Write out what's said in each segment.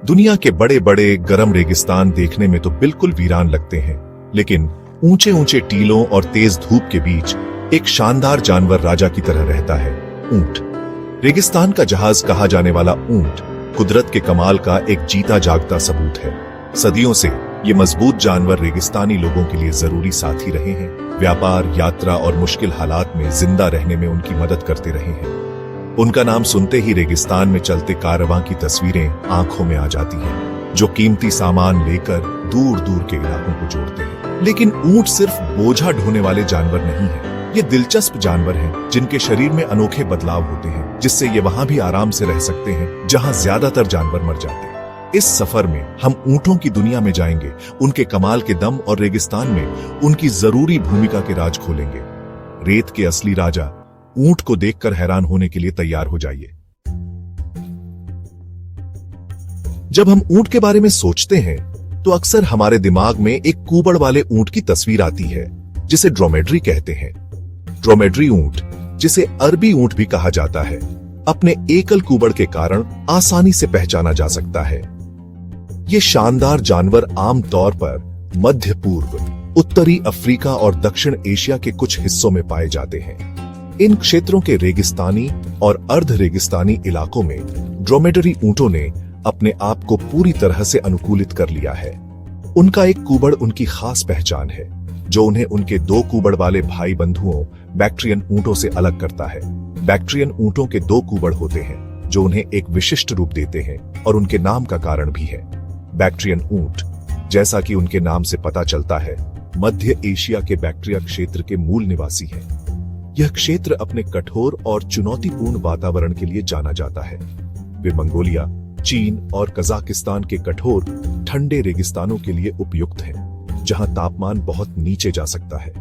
दुनिया के बड़े बड़े गर्म रेगिस्तान देखने में तो बिल्कुल वीरान लगते हैं, लेकिन ऊंचे ऊंचे टीलों और तेज धूप के बीच एक शानदार जानवर राजा की तरह रहता है, ऊंट। रेगिस्तान का जहाज कहा जाने वाला ऊंट कुदरत के कमाल का एक जीता जागता सबूत है। सदियों से ये मजबूत जानवर रेगिस्तानी लोगों के लिए जरूरी साथी रहे हैं, व्यापार, यात्रा और मुश्किल हालात में जिंदा रहने में उनकी मदद करते रहे हैं। उनका नाम सुनते ही रेगिस्तान में चलते कारवां की तस्वीरें आंखों में आ जाती हैं, जो कीमती सामान लेकर दूर दूर के इलाकों को जोड़ते हैं। लेकिन ऊंट सिर्फ बोझा ढोने वाले जानवर नहीं है। ये दिलचस्प जानवर हैं, जिनके शरीर में अनोखे बदलाव होते हैं, जिससे ये वहां भी आराम से रह सकते हैं जहां ज्यादातर जानवर मर जाते हैं। इस सफर में हम ऊंटों की दुनिया में जाएंगे, उनके कमाल के दम और रेगिस्तान में उनकी जरूरी भूमिका के राज खोलेंगे। रेत के असली राजा ऊंट को देखकर हैरान होने के लिए तैयार हो जाइए। जब हम ऊंट के बारे में सोचते हैं तो अक्सर हमारे दिमाग में एक कूबड़ वाले ऊंट की तस्वीर आती है, जिसे ड्रोमेड्री कहते हैं। ड्रोमेड्री ऊंट, जिसे अरबी ऊंट भी कहा जाता है, अपने एकल कूबड़ के कारण आसानी से पहचाना जा सकता है। ये शानदार जानवर आमतौर पर मध्य पूर्व, उत्तरी अफ्रीका और दक्षिण एशिया के कुछ हिस्सों में पाए जाते हैं। इन क्षेत्रों के रेगिस्तानी और अर्ध रेगिस्तानी इलाकों में ड्रोमेडरी ऊंटों ने अपने आप को पूरी तरह से अनुकूलित कर लिया है। उनका एक कूबड़ उनकी खास पहचान है, जो उन्हें उनके दो कूबड़ वाले भाई बंधुओं बैक्ट्रियन ऊंटों से अलग करता है। बैक्ट्रियन ऊंटों के दो कूबड़ होते हैं, जो उन्हें एक विशिष्ट रूप देते हैं, और उनके नाम का कारण भी है। बैक्ट्रियन ऊंट, जैसा कि उनके नाम से पता चलता है, मध्य एशिया के बैक्ट्रिया क्षेत्र के मूल निवासी है। यह क्षेत्र अपने कठोर और चुनौतीपूर्ण वातावरण के लिए जाना जाता है। वे मंगोलिया, चीन और कजाकिस्तान के कठोर ठंडे रेगिस्तानों के लिए उपयुक्त हैं, जहां तापमान बहुत नीचे जा सकता है।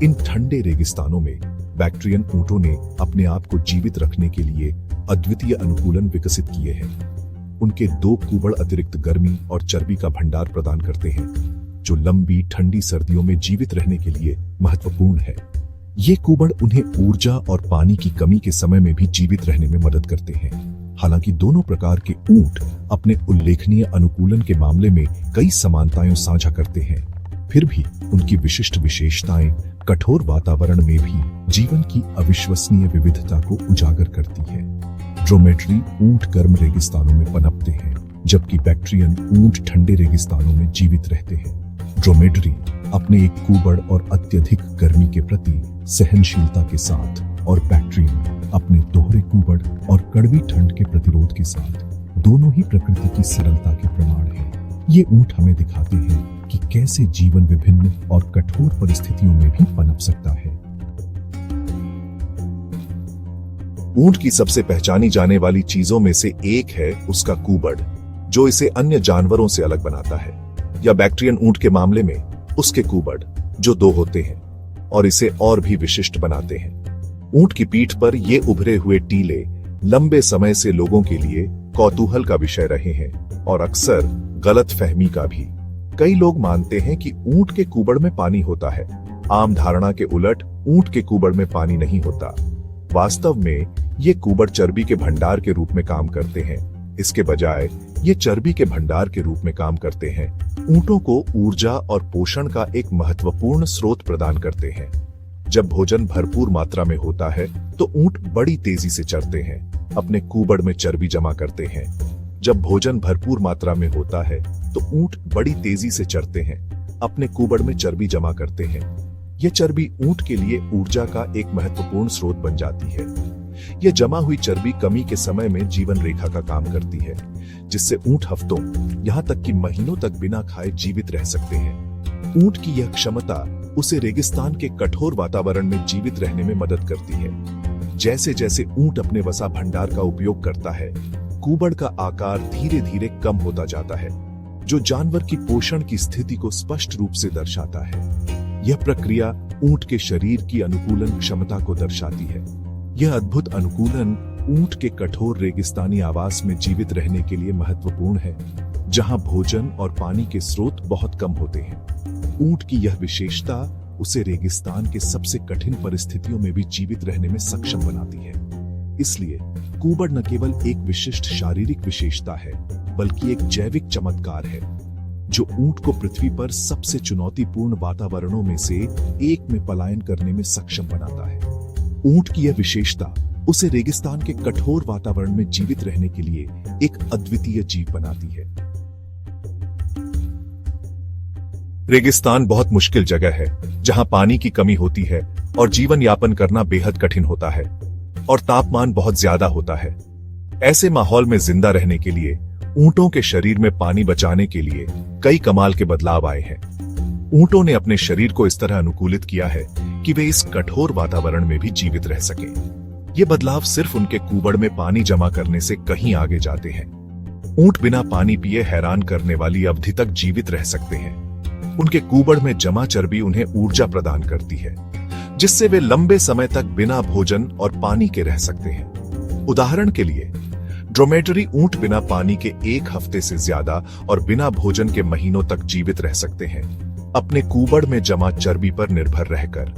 इन ठंडे रेगिस्तानों में बैक्ट्रियन ऊंटों ने अपने आप को जीवित रखने के लिए अद्वितीय अनुकूलन विकसित किए हैं। उनके दो कूबड़ अतिरिक्त गर्मी और चर्बी का भंडार प्रदान करते हैं, जो लंबी ठंडी सर्दियों में जीवित रहने के लिए महत्वपूर्ण है। ये कूबड़ उन्हें ऊर्जा और पानी की कमी के समय में भी जीवित रहने में मदद करते हैं। हालांकि दोनों प्रकार के ऊंट अपने उल्लेखनीय अनुकूलन के मामले में कई समानताएं साझा करते हैं, फिर भी उनकी विशिष्ट विशेषताएं कठोर वातावरण में भी जीवन की अविश्वसनीय विविधता को उजागर करती है। ड्रोमेड्री ऊंट गर्म रेगिस्तानों में पनपते हैं, जबकि बैक्ट्रियन ऊंट ठंडे रेगिस्तानों में जीवित रहते हैं। ड्रोमेड्री अपने एक कूबड़ और अत्यधिक गर्मी के प्रति सहनशीलता के साथ, और बैक्ट्रियन अपने दोहरे कूबड़ और कड़वी ठंड के प्रतिरोध के साथ, दोनों ही प्रकृति की सरलता के प्रमाण हैं। ये ऊंट हमें दिखाते हैं कि कैसे जीवन विभिन्न और कठोर परिस्थितियों में भी पनप सकता है। ऊंट की सबसे पहचानी जाने वाली चीजों में से एक है उसका कूबड़, जो इसे अन्य जानवरों से अलग बनाता है। या बैक्ट्रियन ऊंट के मामले में उसके कूबड़, जो दो होते हैं, और इसे और भी विशिष्ट बनाते हैं। ऊंट की पीठ पर ये उभरे हुए टीले लंबे समय से लोगों के लिए कौतूहल का विषय रहे हैं, और अक्सर गलत फहमी का भी। कई लोग मानते हैं कि ऊंट के कूबड़ में पानी होता है। आम धारणा के उलट ऊंट के कूबड़ में पानी नहीं होता। वास्तव में ये कूबड़ चर्बी के भंडार के रूप में काम करते हैं। इसके बजाय ये चर्बी के भंडार के रूप में काम करते हैं, ऊंटों को ऊर्जा और पोषण का एक महत्वपूर्ण स्रोत प्रदान करते हैं। जब भोजन भरपूर मात्रा में होता है तो ऊंट बड़ी तेजी से चरते हैं, अपने कूबड़ में चर्बी जमा करते हैं। जब भोजन भरपूर मात्रा में होता है तो ऊंट बड़ी तेजी से चरते हैं, अपने कूबड़ में चर्बी जमा करते हैं। यह चर्बी ऊंट के लिए ऊर्जा का एक महत्वपूर्ण स्रोत बन जाती है। यह जमा हुई चर्बी कमी के समय में जीवन रेखा का काम करती है, जिससे ऊंट हफ्तों, यहाँ तक कि महीनों तक बिना खाए जीवित रह सकते हैं। ऊंट की यह क्षमता उसे रेगिस्तान के कठोर वातावरण में जीवित रहने में मदद करती है। जैसे जैसे ऊंट अपने वसा भंडार का उपयोग करता है, कूबड़ का आकार धीरे धीरे कम होता जाता है, जो जानवर की पोषण की स्थिति को स्पष्ट रूप से दर्शाता है। यह प्रक्रिया ऊंट के शरीर की अनुकूलन क्षमता को दर्शाती है। यह अद्भुत अनुकूलन ऊंट के कठोर रेगिस्तानी आवास में जीवित रहने के लिए महत्वपूर्ण है, जहां भोजन और पानी के स्रोत बहुत कम होते हैं। ऊंट की यह विशेषता उसे रेगिस्तान के सबसे कठिन परिस्थितियों में भी जीवित रहने में सक्षम बनाती है। इसलिए कूबड़ न केवल एक विशिष्ट शारीरिक विशेषता है, बल्कि एक जैविक चमत्कार है जो ऊंट को पृथ्वी पर सबसे चुनौतीपूर्ण वातावरणों में से एक में पलायन करने में सक्षम बनाता है। ऊंट की यह विशेषता उसे रेगिस्तान के कठोर वातावरण में जीवित रहने के लिए एक अद्वितीय जीव बनाती है। रेगिस्तान बहुत मुश्किल जगह है जहां पानी की कमी होती है और जीवन यापन करना बेहद कठिन होता है और तापमान बहुत ज्यादा होता है। ऐसे माहौल में जिंदा रहने के लिए ऊंटों के शरीर में पानी बचाने के लिए कई कमाल के बदलाव आए हैं। ऊंटों ने अपने शरीर को इस तरह अनुकूलित किया है कि वे इस कठोर वातावरण में भी जीवित रह सकें। ये बदलाव सिर्फ उनके कूबड़ में पानी जमा करने से कहीं आगे जाते हैं। ऊंट बिना पानी पिए हैरान करने वाली अवधि तक जीवित रह सकते हैं। उनके कूबड़ में जमा चर्बी उन्हें ऊर्जा प्रदान करती है, जिससे वे लंबे समय तक बिना भोजन और पानी के रह सकते हैं। उदाहरण के लिए ड्रोमेडरी ऊंट बिना पानी के 1 हफ्ते से ज्यादा और बिना भोजन के महीनों तक जीवित रह सकते हैं, अपने कूबड़ में जमा चर्बी पर निर्भर रहकर।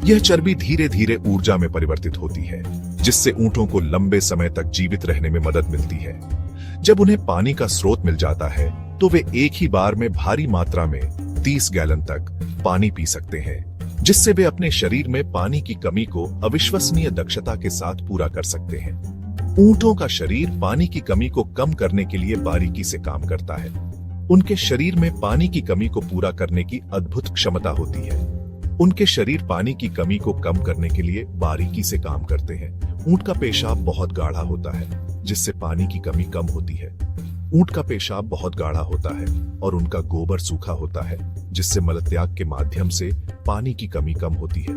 यह चर्बी धीरे धीरे ऊर्जा में परिवर्तित होती है, जिससे ऊंटों को लंबे समय तक जीवित रहने में मदद मिलती है। जब उन्हें पानी का स्रोत मिल जाता है तो वे एक ही बार में भारी मात्रा में 30 गैलन तक पानी पी सकते हैं, जिससे वे अपने शरीर में पानी की कमी को अविश्वसनीय दक्षता के साथ पूरा कर सकते हैं। ऊंटों का शरीर पानी की कमी को कम करने के लिए बारीकी से काम करता है। उनके शरीर में पानी की कमी को पूरा करने की अद्भुत क्षमता होती है। उनके शरीर पानी की कमी को कम करने के लिए बारीकी से काम करते हैं। ऊंट का पेशाब बहुत गाढ़ा होता है, जिससे पानी की कमी कम होती है। ऊंट का पेशाब बहुत गाढ़ा होता है और उनका गोबर सूखा होता है, जिससे मलत्याग के माध्यम से पानी की कमी कम होती है।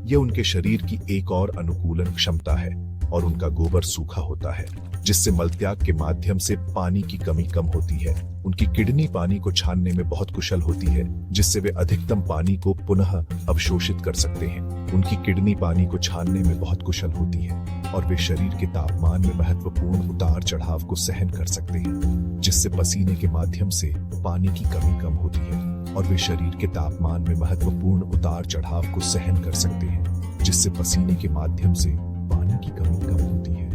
यह उनके शरीर की एक और अनुकूलन क्षमता है और उनका गोबर सूखा होता है, जिससे मलत्याग के माध्यम से पानी की कमी कम होती है। उनकी किडनी पानी को छानने में बहुत कुशल होती है, जिससे वे अधिकतम पानी को पुनः अवशोषित कर सकते हैं। उनकी किडनी पानी को छानने में बहुत कुशल होती है और वे शरीर के तापमान में महत्वपूर्ण उतार चढ़ाव को सहन कर सकते हैं, जिससे पसीने के माध्यम से पानी की कमी कम होती है। और वे शरीर के तापमान में महत्वपूर्ण उतार चढ़ाव को सहन कर सकते हैं, जिससे पसीने के माध्यम से पानी की कमी कम होती है।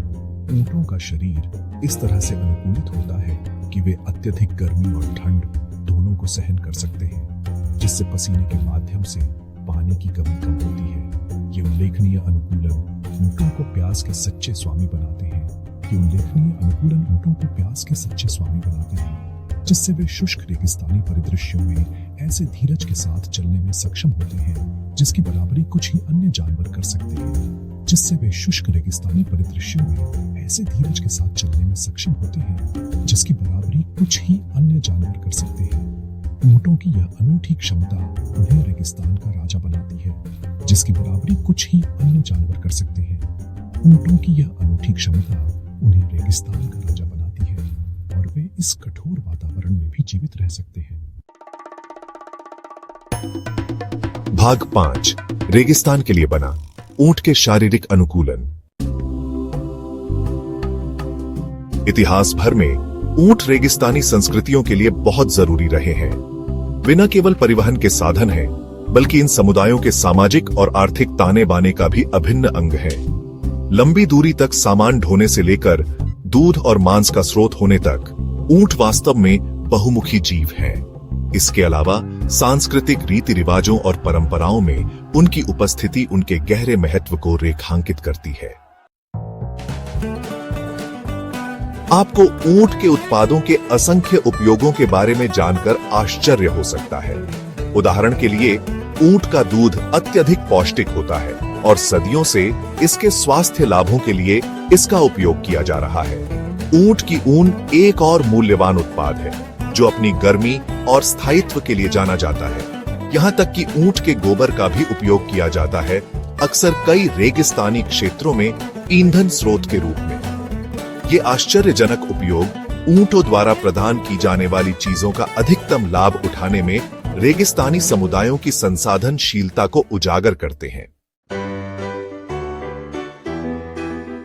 ऊंटों का शरीर इस तरह से अनुकूलित होता है कि वे अत्यधिक गर्मी और ठंड दोनों को सहन कर सकते हैं, जिससे पसीने के माध्यम से पानी की कमी कम होती है। ये उल्लेखनीय अनुकूलन ऊंटों को प्यास के सच्चे स्वामी बनाते हैं। ये उल्लेखनीय अनुकूलन ऊंटों को प्यास के सच्चे स्वामी बनाते हैं, जिससे वे शुष्क रेगिस्तानी परिदृश्यों में ऐसे धीरज के साथ चलने में सक्षम होते हैं जिसकी बराबरी कुछ ही अन्य जानवर कर सकते हैं। जिससे वे शुष्क रेगिस्तानी परिदृश्यों में ऐसे धीरज के साथ चलने में सक्षम होते हैं जिसकी बराबरी कुछ ही अन्य जानवर कर सकते हैं। ऊंटों की यह अनूठी क्षमता उन्हें रेगिस्तान का राजा बनाती है, जिसकी बराबरी कुछ ही अन्य जानवर कर सकते हैं। ऊंटों की यह अनूठी क्षमता उन्हें रेगिस्तान का राजा बनाती है और वे इस कठोर वातावरण में भी जीवित रह सकते हैं। भाग 5 रेगिस्तान के लिए बना ऊंट के शारीरिक अनुकूलन। इतिहास भर में ऊंट रेगिस्तानी संस्कृतियों के लिए बहुत जरूरी रहे हैं। वे न केवल परिवहन के साधन हैं, बल्कि इन समुदायों के सामाजिक और आर्थिक ताने बाने का भी अभिन्न अंग है। लंबी दूरी तक सामान ढोने से लेकर दूध और मांस का स्रोत होने तक ऊंट वास्तव में बहुमुखी जीव हैं। इसके अलावा सांस्कृतिक रीति रिवाजों और परंपराओं में उनकी उपस्थिति उनके गहरे महत्व को रेखांकित करती है। आपको ऊंट के उत्पादों के असंख्य उपयोगों के बारे में जानकर आश्चर्य हो सकता है। उदाहरण के लिए, ऊंट का दूध अत्यधिक पौष्टिक होता है और सदियों से इसके स्वास्थ्य लाभों के लिए इसका उपयोग किया जा रहा है। ऊंट की ऊन एक और मूल्यवान उत्पाद है जो अपनी गर्मी और स्थायित्व के लिए जाना जाता है। यहाँ तक कि ऊंट के गोबर का भी उपयोग किया जाता है, अक्सर कई रेगिस्तानी क्षेत्रों में ईंधन स्रोत के रूप में। ये आश्चर्यजनक उपयोग ऊंटों द्वारा प्रदान की जाने वाली चीजों का अधिकतम लाभ उठाने में रेगिस्तानी समुदायों की संसाधनशीलता को उजागर करते हैं।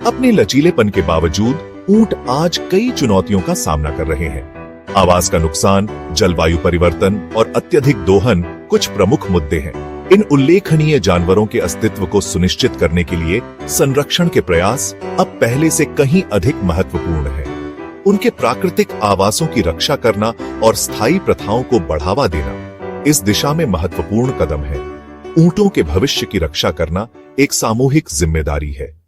अपने लचीलेपन के बावजूद ऊंट आज कई चुनौतियों का सामना कर रहे हैं। आवास का नुकसान, जलवायु परिवर्तन और अत्यधिक दोहन कुछ प्रमुख मुद्दे हैं। इन उल्लेखनीय जानवरों के अस्तित्व को सुनिश्चित करने के लिए संरक्षण के प्रयास अब पहले से कहीं अधिक महत्वपूर्ण है। उनके प्राकृतिक आवासों की रक्षा करना और स्थायी प्रथाओं को बढ़ावा देना इस दिशा में महत्वपूर्ण कदम है। ऊंटों के भविष्य की रक्षा करना एक सामूहिक जिम्मेदारी है।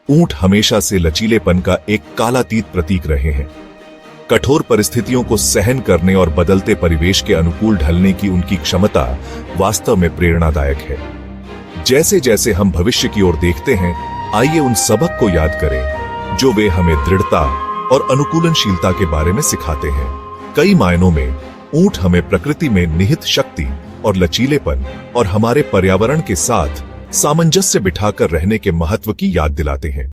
ऊंट हमेशा से लचीलेपन का एक कालातीत प्रतीक रहे हैं। कठोर परिस्थितियों को सहन करने और बदलते परिवेश के अनुकूल ढलने की उनकी क्षमता वास्तव में प्रेरणादायक है। जैसे जैसे हम भविष्य की ओर देखते हैं, आइए उन सबक को याद करें जो वे हमें दृढ़ता और अनुकूलनशीलता के बारे में सिखाते हैं। कई मायनों में ऊंट हमें प्रकृति में निहित शक्ति और लचीलेपन और हमारे पर्यावरण के साथ सामंजस्य बिठाकर रहने के महत्व की याद दिलाते हैं।